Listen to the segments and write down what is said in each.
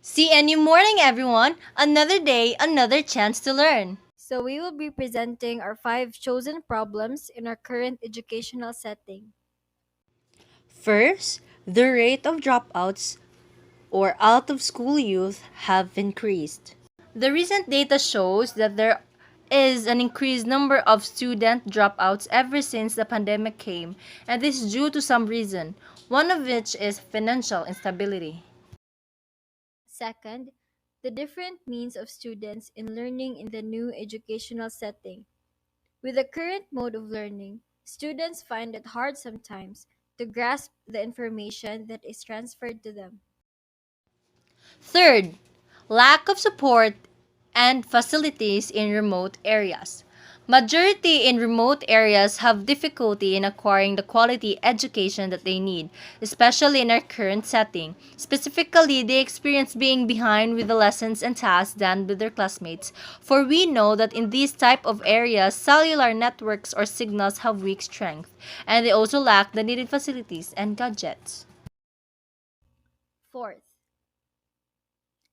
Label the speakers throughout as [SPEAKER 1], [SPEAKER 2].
[SPEAKER 1] CNU morning, everyone. Another day, another chance to learn.
[SPEAKER 2] So, we will be presenting our five chosen problems in our current educational setting.
[SPEAKER 1] First, the rate of dropouts or out of school youth have increased. The recent data shows that there is an increased number of student dropouts ever since the pandemic came, and this is due to some reason, one of which is financial instability.
[SPEAKER 2] Second, the different means of students in learning in the new educational setting. With the current mode of learning, students find it hard sometimes to grasp the information that is transferred to them.
[SPEAKER 1] Third, lack of support and facilities in remote areas. Majority in remote areas have difficulty in acquiring the quality education that they need, especially in our current setting. Specifically, they experience being behind with the lessons and tasks than with their classmates, for we know that in these type of areas, cellular networks or signals have weak strength, and they also lack the needed facilities and gadgets.
[SPEAKER 2] Fourth,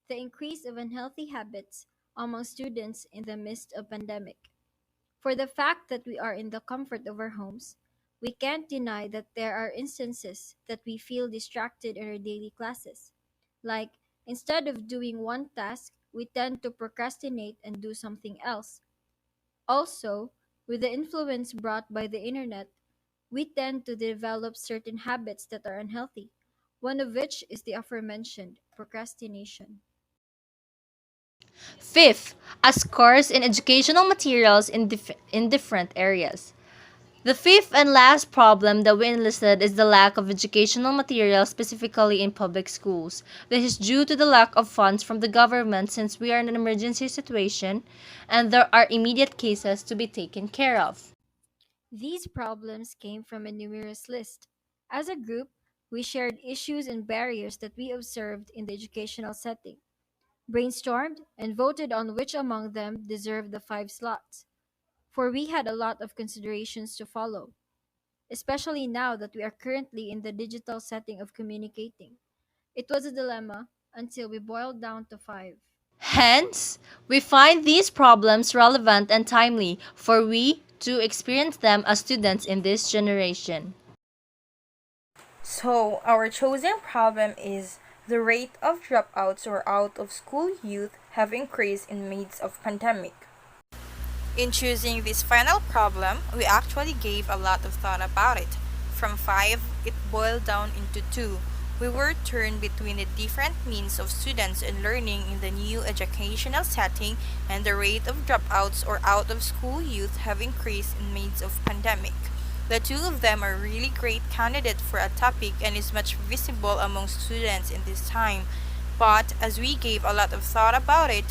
[SPEAKER 2] the increase of unhealthy habits among students in the midst of pandemic. For the fact that we are in the comfort of our homes, we can't deny that there are instances that we feel distracted in our daily classes. Like, instead of doing one task, we tend to procrastinate and do something else. Also, with the influence brought by the internet, we tend to develop certain habits that are unhealthy, one of which is the aforementioned procrastination.
[SPEAKER 1] Fifth, a scarce in educational materials in different areas. The fifth and last problem that we enlisted is the lack of educational materials specifically in public schools. This is due to the lack of funds from the government since we are in an emergency situation and there are immediate cases to be taken care of.
[SPEAKER 2] These problems came from a numerous list. As a group, we shared issues and barriers that we observed in the educational setting, brainstormed, and voted on which among them deserved the five slots. For we had a lot of considerations to follow, especially now that we are currently in the digital setting of communicating. It was a dilemma until we boiled down to five.
[SPEAKER 1] Hence, we find these problems relevant and timely for we to experience them as students in this generation.
[SPEAKER 3] So, our chosen problem is the rate of dropouts or out of school youth have increased in midst of pandemic. In choosing this final problem, we actually gave a lot of thought about it. From five, it boiled down into two. We were torn between the different means of students in learning in the new educational setting and the rate of dropouts or out of school youth have increased in midst of pandemic. The two of them are really great candidates for a topic and is much visible among students in this time. But as we gave a lot of thought about it,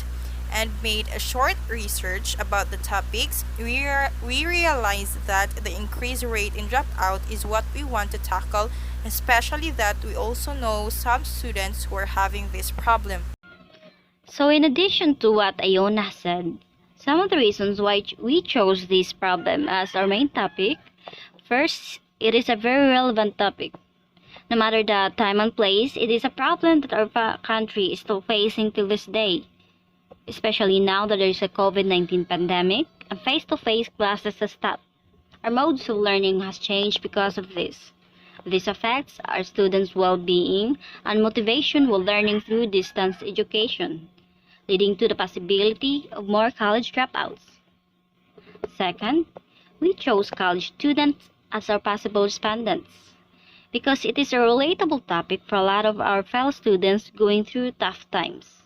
[SPEAKER 3] and made a short research about the topics, we realized that the increased rate in dropout is what we want to tackle, especially that we also know some students who are having this problem.
[SPEAKER 4] So, in addition to what Iona said, some of the reasons why we chose this problem as our main topic. First, it is a very relevant topic. No matter the time and place, it is a problem that our country is still facing till this day, especially now that there is a COVID-19 pandemic and face-to-face classes has stopped. Our modes of learning has changed because of this. This affects our students' well-being and motivation while learning through distance education, leading to the possibility of more college dropouts. Second, we chose college students as our possible respondents because it is a relatable topic for a lot of our fellow students going through tough times.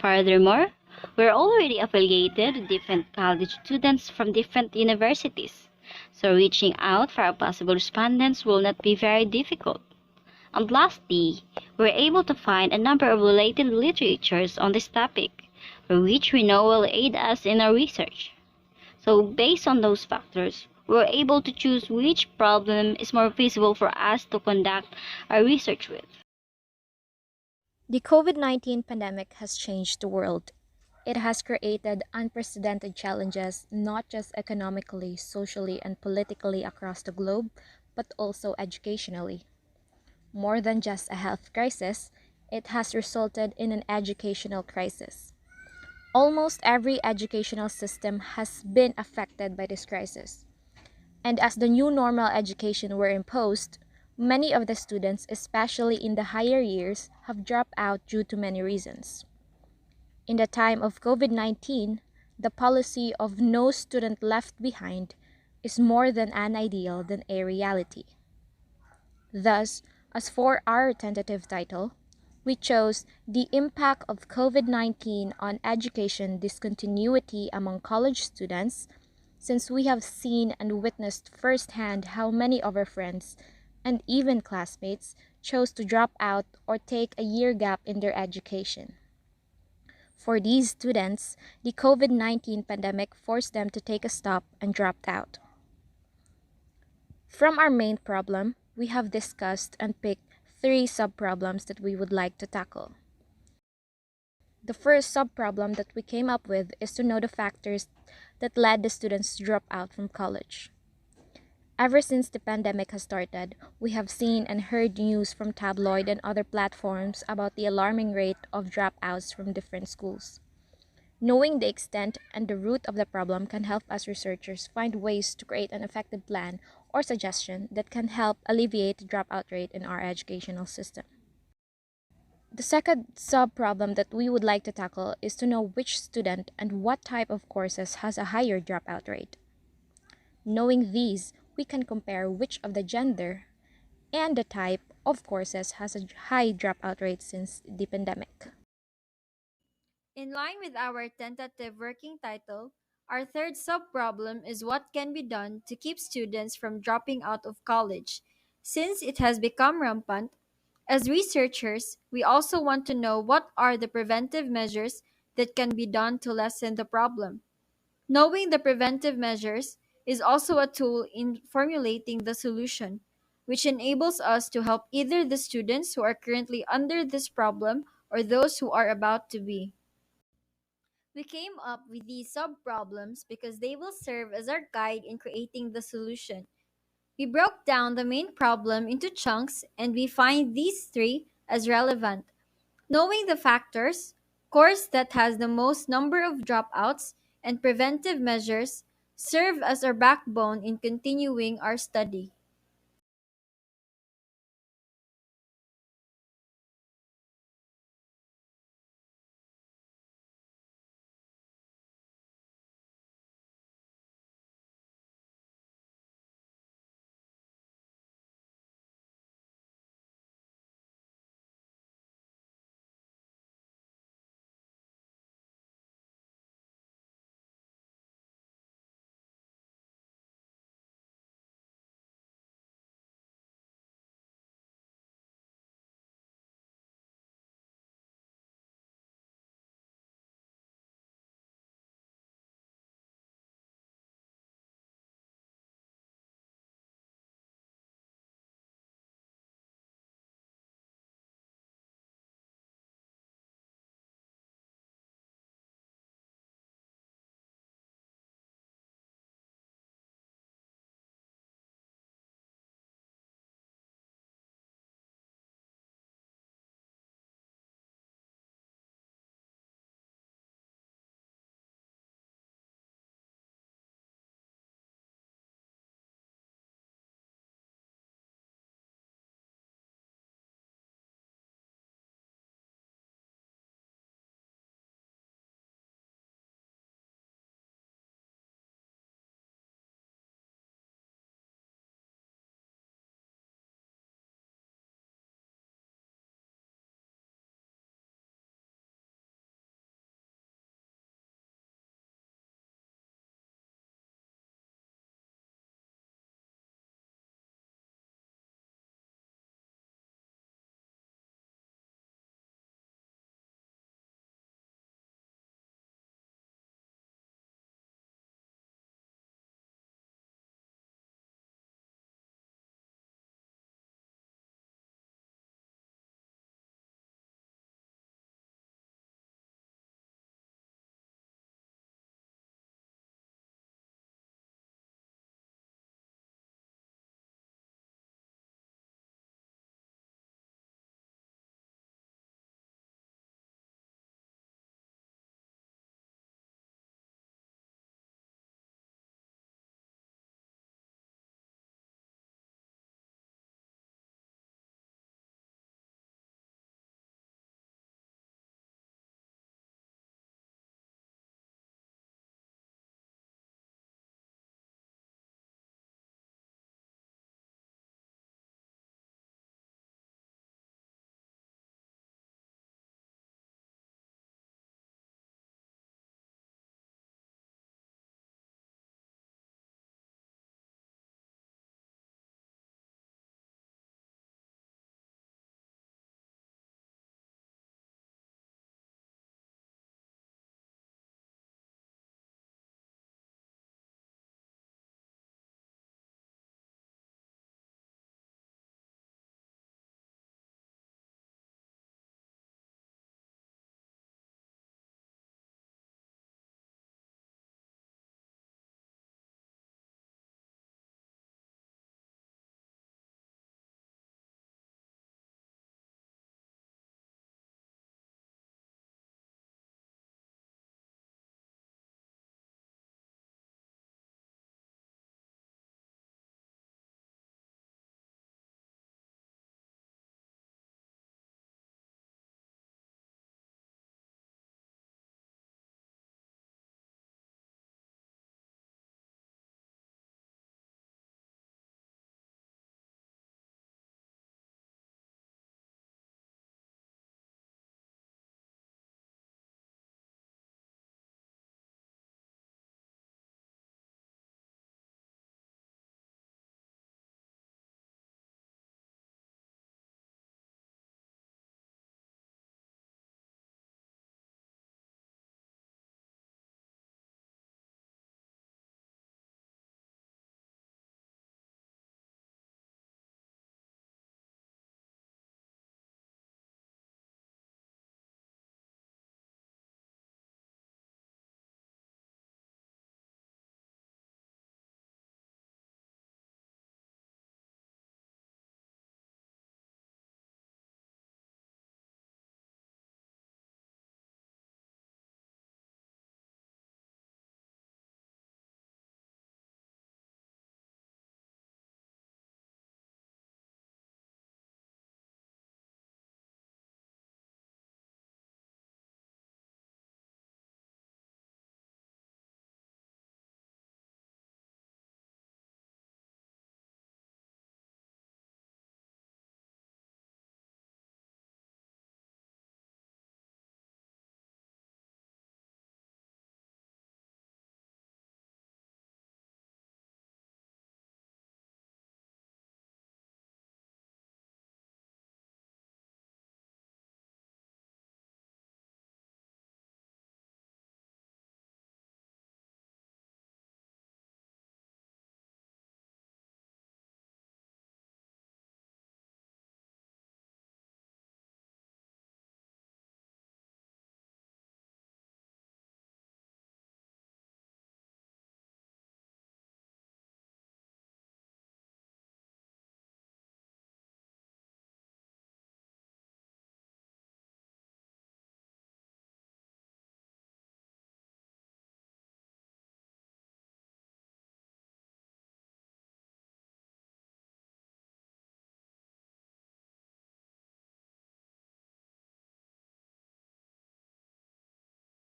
[SPEAKER 4] Furthermore, we're already affiliated with different college students from different universities, so reaching out for our possible respondents will not be very difficult. And lastly, we're able to find a number of related literatures on this topic, for which we know will aid us in our research. So, based on those factors, we're able to choose which problem is more feasible for us to conduct our research with.
[SPEAKER 5] The COVID 19 pandemic has changed the world. It has created unprecedented challenges, not just economically, socially, and politically across the globe, but also educationally. More than just a health crisis, it has resulted in an educational crisis. Almost every educational system has been affected by this crisis. And as the new normal education were imposed, many of the students, especially in the higher years, have dropped out due to many reasons. In the time of COVID 19, the policy of no student left behind is more than an ideal than a reality. Thus, as for our tentative title, we chose The Impact of COVID 19 on Education Discontinuity Among College Students, since we have seen and witnessed firsthand how many of our friends and even classmates chose to drop out or take a year gap in their education. For these students, the COVID 19 pandemic forced them to take a stop and dropped out. From our main problem, we have discussed and picked three subproblems that we would like to tackle. The first subproblem that we came up with is to know the factors that led the students to drop out from college. Ever since the pandemic has started, we have seen and heard news from tabloid and other platforms about the alarming rate of dropouts from different schools. Knowing the extent and the root of the problem can help us researchers find ways to create an effective plan or suggestion that can help alleviate the dropout rate in our educational system. The second sub-problem that we would like to tackle is to know which student and what type of courses has a higher dropout rate. Knowing these, we can compare which of the gender and the type of courses has a high dropout rate since the pandemic.
[SPEAKER 2] In line with our tentative working title, our third subproblem is what can be done to keep students from dropping out of college. Since it has become rampant, as researchers, we also want to know what are the preventive measures that can be done to lessen the problem. Knowing the preventive measures is also a tool in formulating the solution, which enables us to help either the students who are currently under this problem or those who are about to be. We came up with these sub-problems because they will serve as our guide in creating the solution. We broke down the main problem into chunks and we find these three as relevant. Knowing the factors, course that has the most number of dropouts, and preventive measures serve as our backbone in continuing our study.